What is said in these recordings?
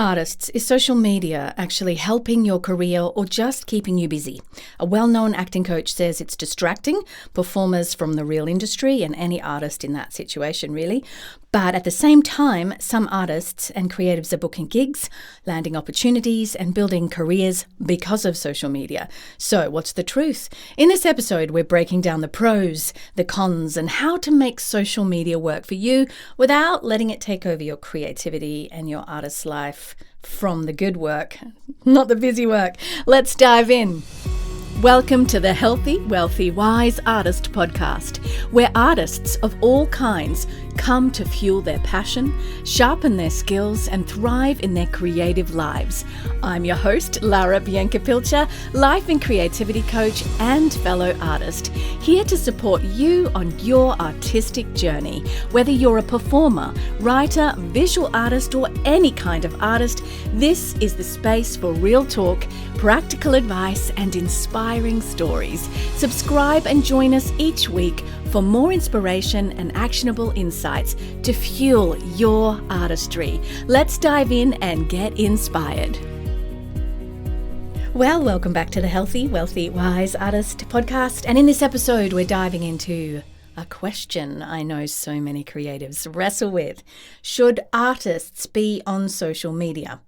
Artists, is social media actually helping your career or just keeping you busy? A well-known acting coach says it's distracting performers from the real industry and any artist in that situation, really. But at the same time, some artists and creatives are booking gigs, landing opportunities and building careers because of social media. So what's the truth? In this episode, we're breaking down the pros, the cons, and how to make social media work for you without letting it take over your creativity and your artist's life from the good work, not the busy work. Let's dive in. Welcome to the Healthy, Wealthy, Wise Artist podcast, where artists of all kinds come to fuel their passion, sharpen their skills, and thrive in their creative lives. I'm your host, Lara Bianca-Pilcher, life and creativity coach and fellow artist, here to support you on your artistic journey. Whether you're a performer, writer, visual artist, or any kind of artist, this is the space for real talk, practical advice, and inspiring stories. Subscribe and join us each week for more inspiration and actionable insights to fuel your artistry. Let's dive in and get inspired. Well, welcome back to the Healthy, Wealthy, Wise Artist podcast. And in this episode, we're diving into a question I know so many creatives wrestle with. Should artists be on social media?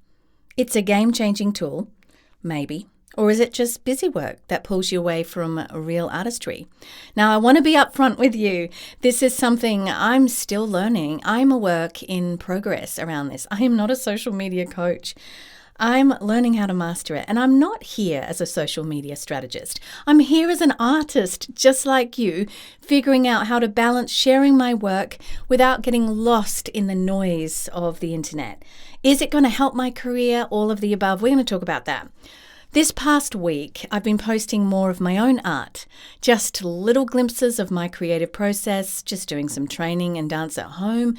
It's a game-changing tool. Maybe. Or is it just busy work that pulls you away from real artistry? Now, I want to be upfront with you. This is something I'm still learning. I'm a work in progress around this. I am not a social media coach. I'm learning how to master it. And I'm not here as a social media strategist. I'm here as an artist, just like you, figuring out how to balance sharing my work without getting lost in the noise of the internet. Is it going to help my career? All of the above. We're going to talk about that. This past week, I've been posting more of my own art, just little glimpses of my creative process, just doing some training and dance at home,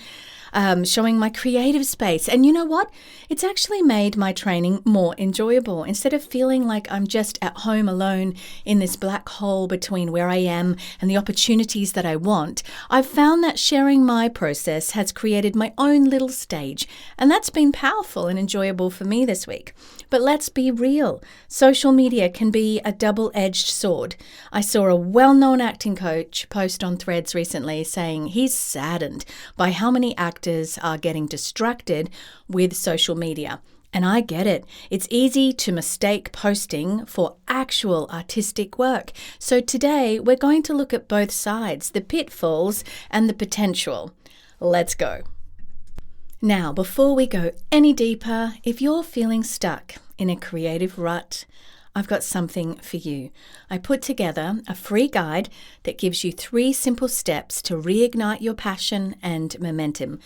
showing my creative space. And you know what? It's actually made my training more enjoyable. Instead of feeling like I'm just at home alone in this black hole between where I am and the opportunities that I want, I've found that sharing my process has created my own little stage. And that's been powerful and enjoyable for me this week. But let's be real. Social media can be a double-edged sword. I saw a well-known acting coach post on Threads recently saying he's saddened by how many actors are getting distracted with social media. And I get it. It's easy to mistake posting for actual artistic work. So today we're going to look at both sides, the pitfalls and the potential. Let's go. Now, before we go any deeper, if you're feeling stuck in a creative rut, I've got something for you. I put together a free guide that gives you 3 simple steps to reignite your passion and momentum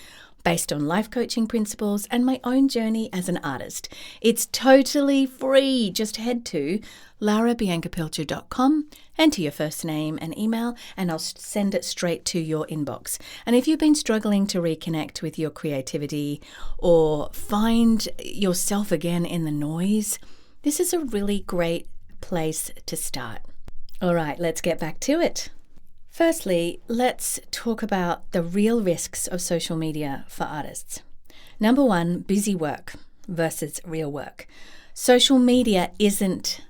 based on life coaching principles and my own journey as an artist. It's totally free. Just head to larabiancapilcher.com, enter your first name and email, and I'll send it straight to your inbox. And if you've been struggling to reconnect with your creativity or find yourself again in the noise, this is a really great place to start. All right, let's get back to it. Firstly, let's talk about the real risks of social media for artists. Number 1, busy work versus real work. Social media isn't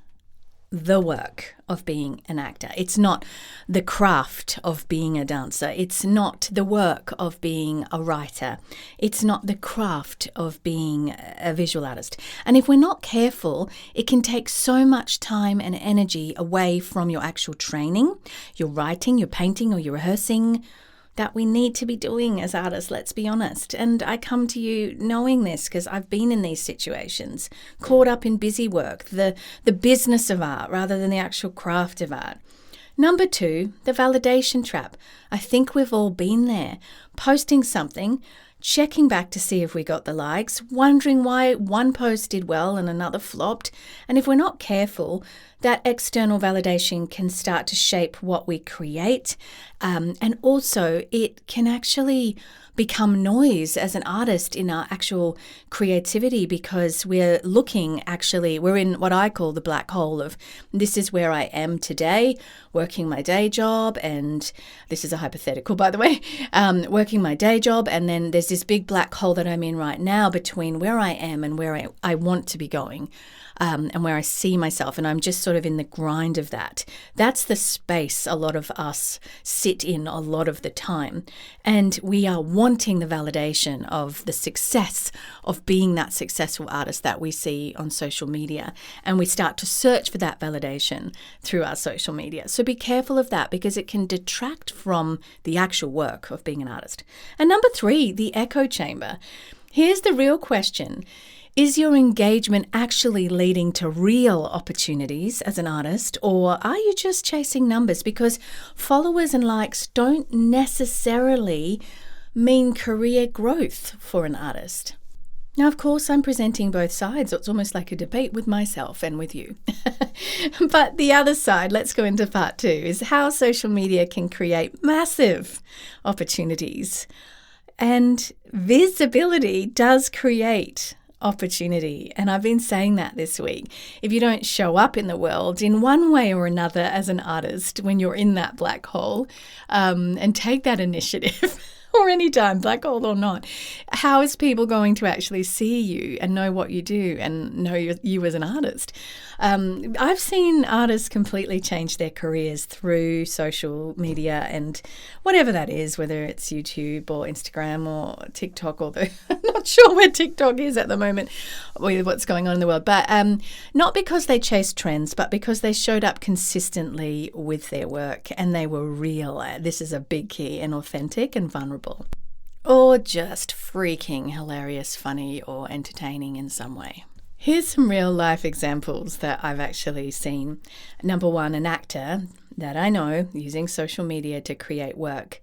the work of being an actor. It's not the craft of being a dancer. It's not the work of being a writer. It's not the craft of being a visual artist. And if we're not careful, it can take so much time and energy away from your actual training, your writing, your painting, or your rehearsing that we need to be doing as artists, let's be honest. And I come to you knowing this because I've been in these situations, caught up in busy work, the business of art rather than the actual craft of art. Number 2, the validation trap. I think we've all been there, posting something, checking back to see if we got the likes, wondering why one post did well and another flopped. And if we're not careful, that external validation can start to shape what we create. And also it can actually become noise as an artist in our actual creativity, because we're in what I call the black hole of, this is where I am today, working my day job, and this is a hypothetical, by the way, working my day job, and then there's this big black hole that I'm in right now between where I am and where I want to be going. And where I see myself, and I'm just sort of in the grind of that. That's the space a lot of us sit in a lot of the time. And we are wanting the validation of the success of being that successful artist that we see on social media. And we start to search for that validation through our social media. So be careful of that, because it can detract from the actual work of being an artist. And number 3, the echo chamber. Here's the real question. Is your engagement actually leading to real opportunities as an artist, or are you just chasing numbers? Because followers and likes don't necessarily mean career growth for an artist. Now, of course, I'm presenting both sides. It's almost like a debate with myself and with you. But the other side, let's go into part 2, is how social media can create massive opportunities. And visibility does create opportunity. And I've been saying that this week. If you don't show up in the world in one way or another as an artist when you're in that black hole, and take that initiative, or any time, black hole or not, how is people going to actually see you and know what you do and know you as an artist? I've seen artists completely change their careers through social media and whatever that is, whether it's YouTube or Instagram or TikTok, although I'm not sure where TikTok is at the moment with what's going on in the world. But not because they chased trends, but because they showed up consistently with their work and they were real. This is a big key, and authentic and vulnerable. Or just freaking hilarious, funny, or entertaining in some way. Here's some real life examples that I've actually seen. Number 1, an actor that I know using social media to create work.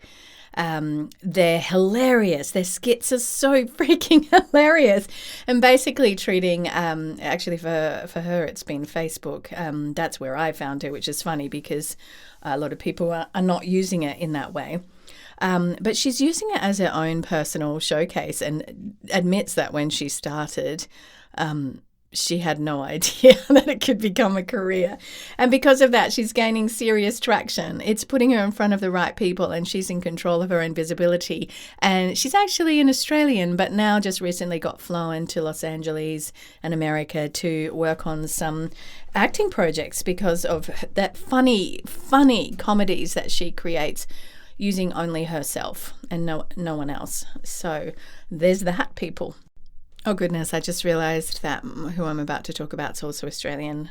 They're hilarious. Their skits are so freaking hilarious. And basically treating, actually for her, it's been Facebook. That's where I found her, which is funny because a lot of people are not using it in that way. But she's using it as her own personal showcase, and admits that when she started, she had no idea that it could become a career. And because of that, she's gaining serious traction. It's putting her in front of the right people, and she's in control of her own visibility. And she's actually an Australian, but now just recently got flown to Los Angeles and America to work on some acting projects because of that funny comedies that she creates using only herself and no one else. So there's that, people. Oh goodness, I just realised that who I'm about to talk about is also Australian.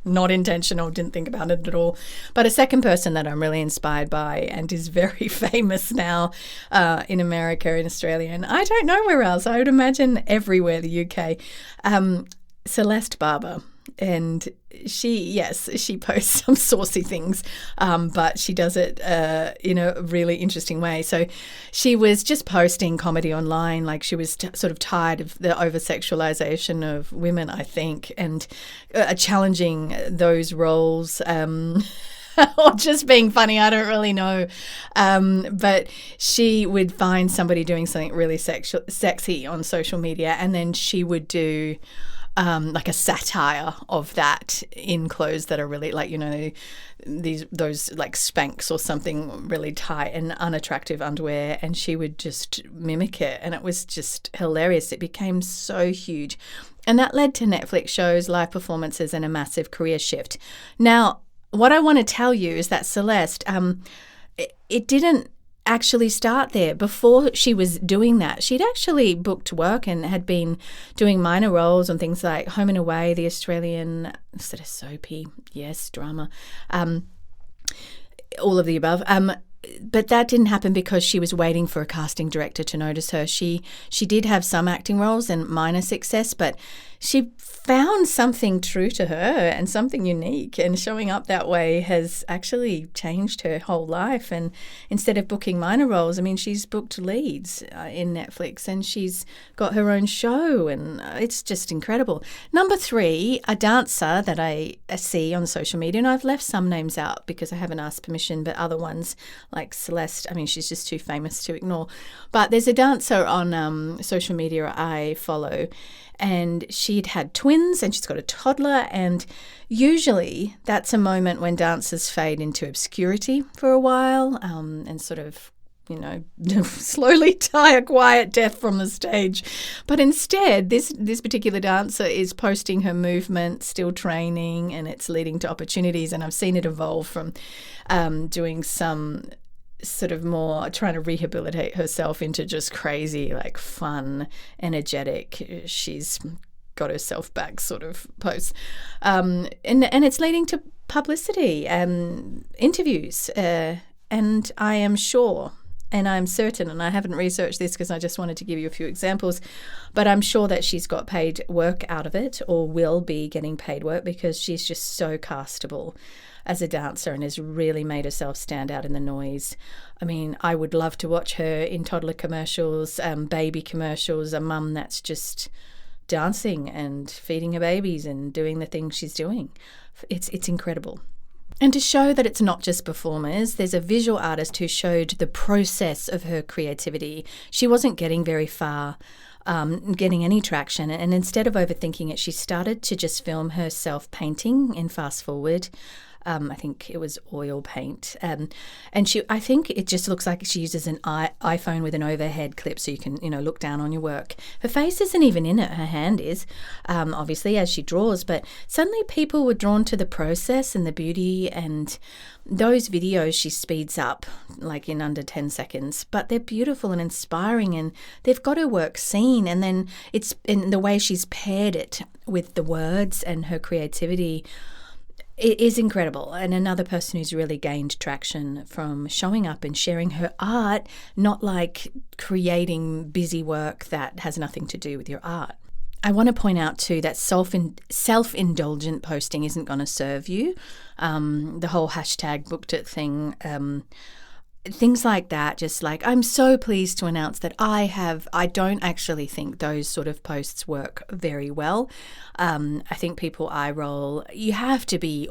Not intentional, didn't think about it at all. But a second person that I'm really inspired by and is very famous now in America, in Australia, and I don't know where else. I would imagine everywhere, the UK. Celeste Barber. And she posts some saucy things, but she does it in a really interesting way. So she was just posting comedy online, like she was sort of tired of the over-sexualization of women, I think, and challenging those roles. Or just being funny, I don't really know. But she would find somebody doing something really sexy on social media, and then she would do like a satire of that in clothes that are really like, those like Spanx or something really tight and unattractive underwear, and she would just mimic it, and it was just hilarious. It became so huge, and that led to Netflix shows, live performances, and a massive career shift. Now, what I want to tell you is that Celeste, it didn't actually start there. Before she was doing that, she'd actually booked work and had been doing minor roles on things like Home and Away, the Australian sort of soapy, drama, all of the above. But that didn't happen because she was waiting for a casting director to notice her. She did have some acting roles and minor success, but she found something true to her and something unique, and showing up that way has actually changed her whole life. And instead of booking minor roles, she's booked leads in Netflix, and she's got her own show, and it's just incredible. Number 3, a dancer that I see on social media, and I've left some names out because I haven't asked permission, but other ones like Celeste. I mean, she's just too famous to ignore. But there's a dancer on social media I follow, and she'd had twins and she's got a toddler. And usually that's a moment when dancers fade into obscurity for a while and sort of, slowly die a quiet death from the stage. But instead, this particular dancer is posting her movement, still training, and it's leading to opportunities. And I've seen it evolve from doing some sort of more trying to rehabilitate herself into just crazy, like fun, energetic, she's got herself back sort of posts. And it's leading to publicity and interviews. And I am sure, and I'm certain, and I haven't researched this because I just wanted to give you a few examples, but I'm sure that she's got paid work out of it or will be getting paid work because she's just so castable as a dancer and has really made herself stand out in the noise. I mean, I would love to watch her in toddler commercials, baby commercials, a mum that's just dancing and feeding her babies and doing the things she's doing. It's incredible. And to show that it's not just performers, there's a visual artist who showed the process of her creativity. She wasn't getting very far, getting any traction. And instead of overthinking it, she started to just film herself painting in fast forward. I think it was oil paint. And I think it just looks like she uses an iPhone with an overhead clip so you can, look down on your work. Her face isn't even in it. Her hand is, obviously, as she draws. But suddenly people were drawn to the process and the beauty, and those videos she speeds up like in under 10 seconds. But they're beautiful and inspiring, and they've got her work seen. And then it's in the way she's paired it with the words and her creativity. It is incredible. And another person who's really gained traction from showing up and sharing her art, not like creating busy work that has nothing to do with your art. I want to point out too that self-indulgent posting isn't going to serve you. The whole hashtag booked it thing, things like that, just like, I'm so pleased to announce that I don't actually think those sort of posts work very well. I think people eye roll. You have to be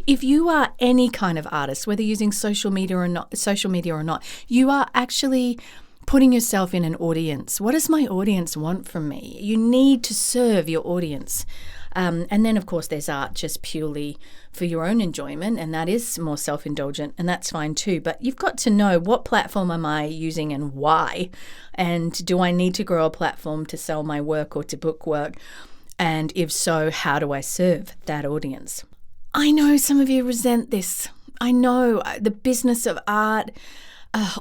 if you are any kind of artist, whether using social media or not, you are actually putting yourself in an audience. What does my audience want from me? You need to serve your audience. And then, of course, there's art just purely for your own enjoyment, and that is more self-indulgent, and that's fine too. But you've got to know, what platform am I using and why? And do I need to grow a platform to sell my work or to book work? And if so, how do I serve that audience? I know some of you resent this. I know the business of art,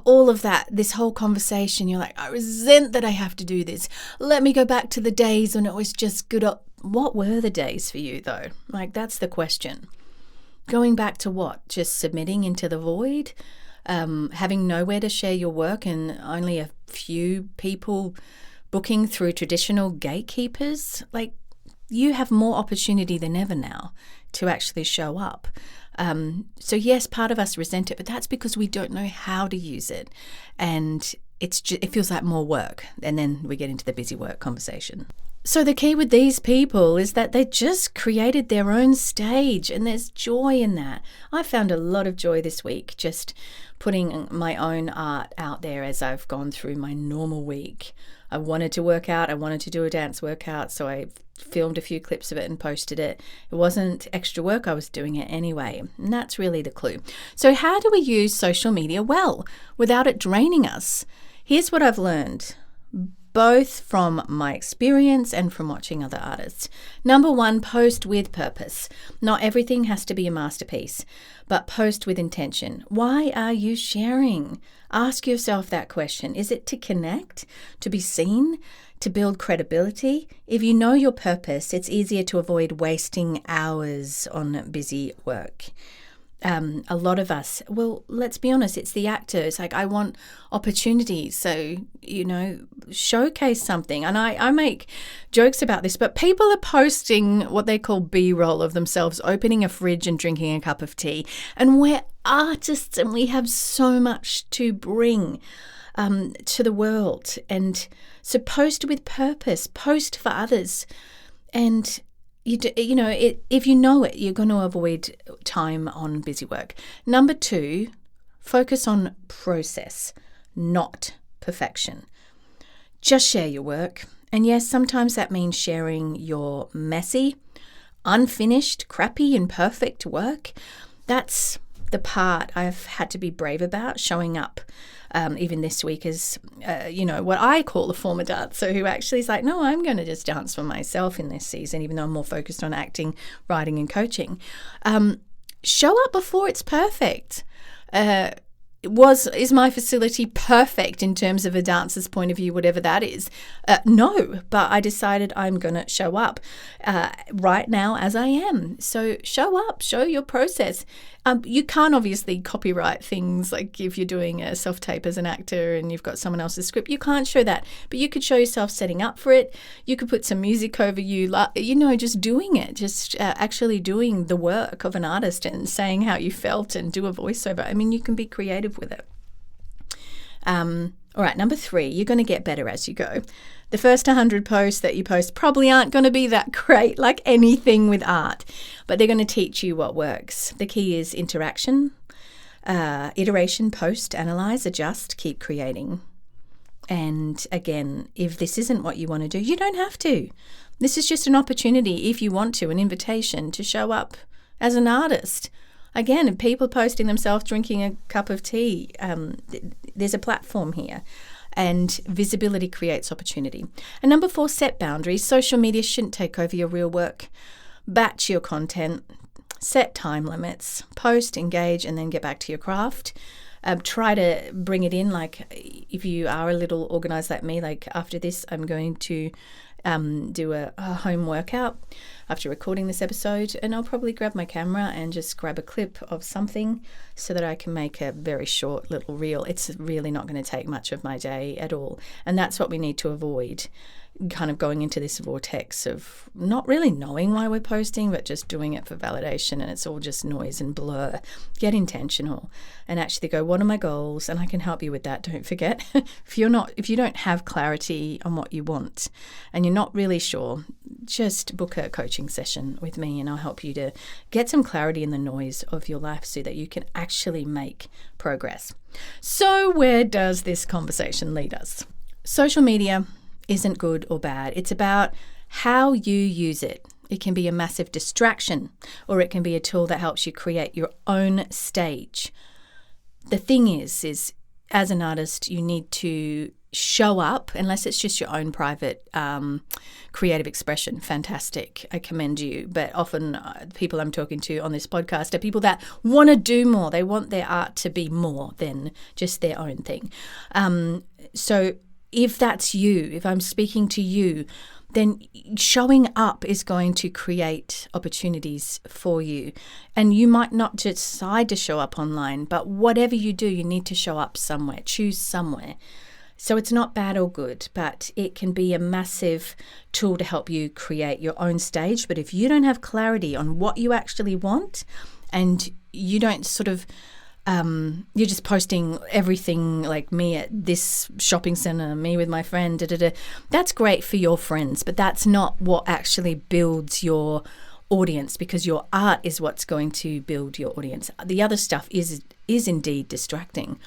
all of that, this whole conversation, you're like, I resent that I have to do this. Let me go back to the days when it was just good. What were the days for you though? Like, that's the question. Going back to what? Just submitting into the void? Having nowhere to share your work and only a few people booking through traditional gatekeepers? Like, you have more opportunity than ever now to actually show up. So yes, part of us resent it, but that's because we don't know how to use it. And it feels like more work. And then we get into the busy work conversation. So the key with these people is that they just created their own stage, and there's joy in that. I found a lot of joy this week just putting my own art out there as I've gone through my normal week. I wanted to work out. I wanted to do a dance workout, so I filmed a few clips of it and posted it. It wasn't extra work. I was doing it anyway. And that's really the clue. So how do we use social media well without it draining us? Here's what I've learned, both from my experience and from watching other artists. Number one, post with purpose. Not everything has to be a masterpiece, but post with intention. Why are you sharing? Ask yourself that question. Is it to connect, to be seen, to build credibility? If you know your purpose, it's easier to avoid wasting hours on busy work. A lot of us, well, let's be honest, it's the actors. Like, I want opportunities. So, showcase something. And I make jokes about this, but people are posting what they call B-roll of themselves opening a fridge and drinking a cup of tea. And we're artists and we have so much to bring to the world. And so post with purpose, post for others. And if you know it, you're going to avoid time on busy work. Number two, Focus on process, not perfection. Just share your work. And yes, sometimes that means sharing your messy, unfinished, crappy, imperfect work. That's the part I've had to be brave about, showing up even this week as, what I call a former dancer who actually is like, no, I'm going to just dance for myself in this season, even though I'm more focused on acting, writing and coaching. Show up before it's perfect. Is my facility perfect in terms of a dancer's point of view, whatever that is? No, but I decided I'm going to show up right now as I am. So show up, show your process. You can't obviously copyright things, like if you're doing a self-tape as an actor and you've got someone else's script, you can't show that. But you could show yourself setting up for it. You could put some music over you, just doing it, just actually doing the work of an artist and saying how you felt and do a voiceover. I mean, you can be creative with it. All right, number 3, you're going to get better as you go. The first 100 posts that you post probably aren't going to be that great, like anything with art, but they're going to teach you what works. The key is interaction, iteration, post, analyze, adjust, keep creating. And again, if this isn't what you want to do, you don't have to. This is just an opportunity, if you want to, an invitation to show up as an artist. Again, people posting themselves drinking a cup of tea, there's a platform here. And visibility creates opportunity. And number 4, set boundaries. Social media shouldn't take over your real work. Batch your content, set time limits, post, engage, and then get back to your craft. Try to bring it in, like if you are a little organized like me, like after this, I'm going to do a home workout after recording this episode, and I'll probably grab my camera and just grab a clip of something so that I can make a very short little reel. It's really not going to take much of my day at all, and that's what we need to avoid, kind of going into this vortex of not really knowing why we're posting, but just doing it for validation, and it's all just noise and blur. Get intentional and actually go, what are my goals? And I can help you with that. Don't forget, if you don't have clarity on what you want and you're not really sure, just book a coaching session with me and I'll help you to get some clarity in the noise of your life so that you can actually make progress. So where does this conversation lead us? Social media isn't good or bad. It's about how you use it. It can be a massive distraction, or it can be a tool that helps you create your own stage. The thing is as an artist, you need to show up, unless it's just your own private creative expression. Fantastic. I commend you. But often people I'm talking to on this podcast are people that want to do more. They want their art to be more than just their own thing. So if that's you, if I'm speaking to you, then showing up is going to create opportunities for you. And you might not decide to show up online, but whatever you do, you need to show up somewhere, choose somewhere. So it's not bad or good, but it can be a massive tool to help you create your own stage. But if you don't have clarity on what you actually want, and you don't sort of you're just posting everything, like me at this shopping center, me with my friend, that's great for your friends, but that's not what actually builds your audience, because your art is what's going to build your audience. The other stuff is indeed distracting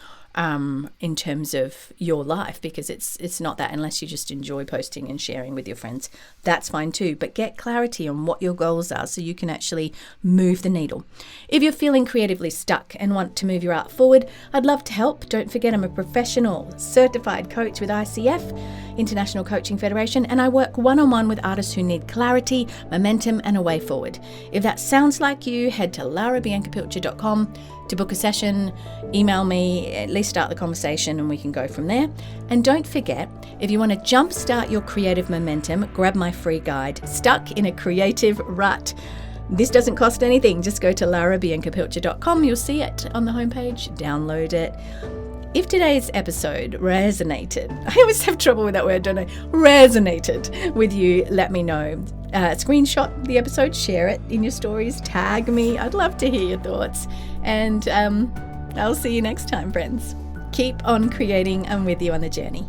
in terms of your life, because it's not that, unless you just enjoy posting and sharing with your friends. That's fine too, but get clarity on what your goals are so you can actually move the needle. If you're feeling creatively stuck and want to move your art forward, I'd love to help. Don't forget, I'm a professional certified coach with ICF, International Coaching Federation, and I work one-on-one with artists who need clarity, momentum, and a way forward. If that sounds like you, head to laurabiancapilcher.com to book a session, email me, at least start the conversation, and we can go from there. And don't forget, if you want to jumpstart your creative momentum, grab my free guide, Stuck in a Creative Rut. This doesn't cost anything. Just go to laurabiancapilcher.com. You'll see it on the homepage. Download it. If today's episode resonated, I always have trouble with that word, don't I? Resonated with you, let me know. Screenshot the episode, share it in your stories, tag me. I'd love to hear your thoughts. And I'll see you next time, friends. Keep on creating. I'm with you on the journey.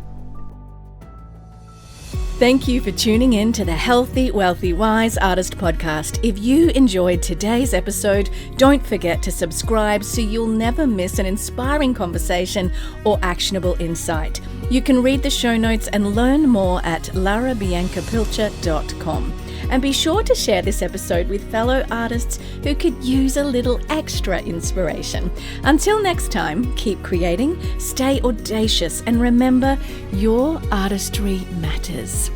Thank you for tuning in to the Healthy, Wealthy, Wise Artist podcast. If you enjoyed today's episode, don't forget to subscribe so you'll never miss an inspiring conversation or actionable insight. You can read the show notes and learn more at larabiancapilcher.com. And be sure to share this episode with fellow artists who could use a little extra inspiration. Until next time, keep creating, stay audacious, and remember, your artistry matters.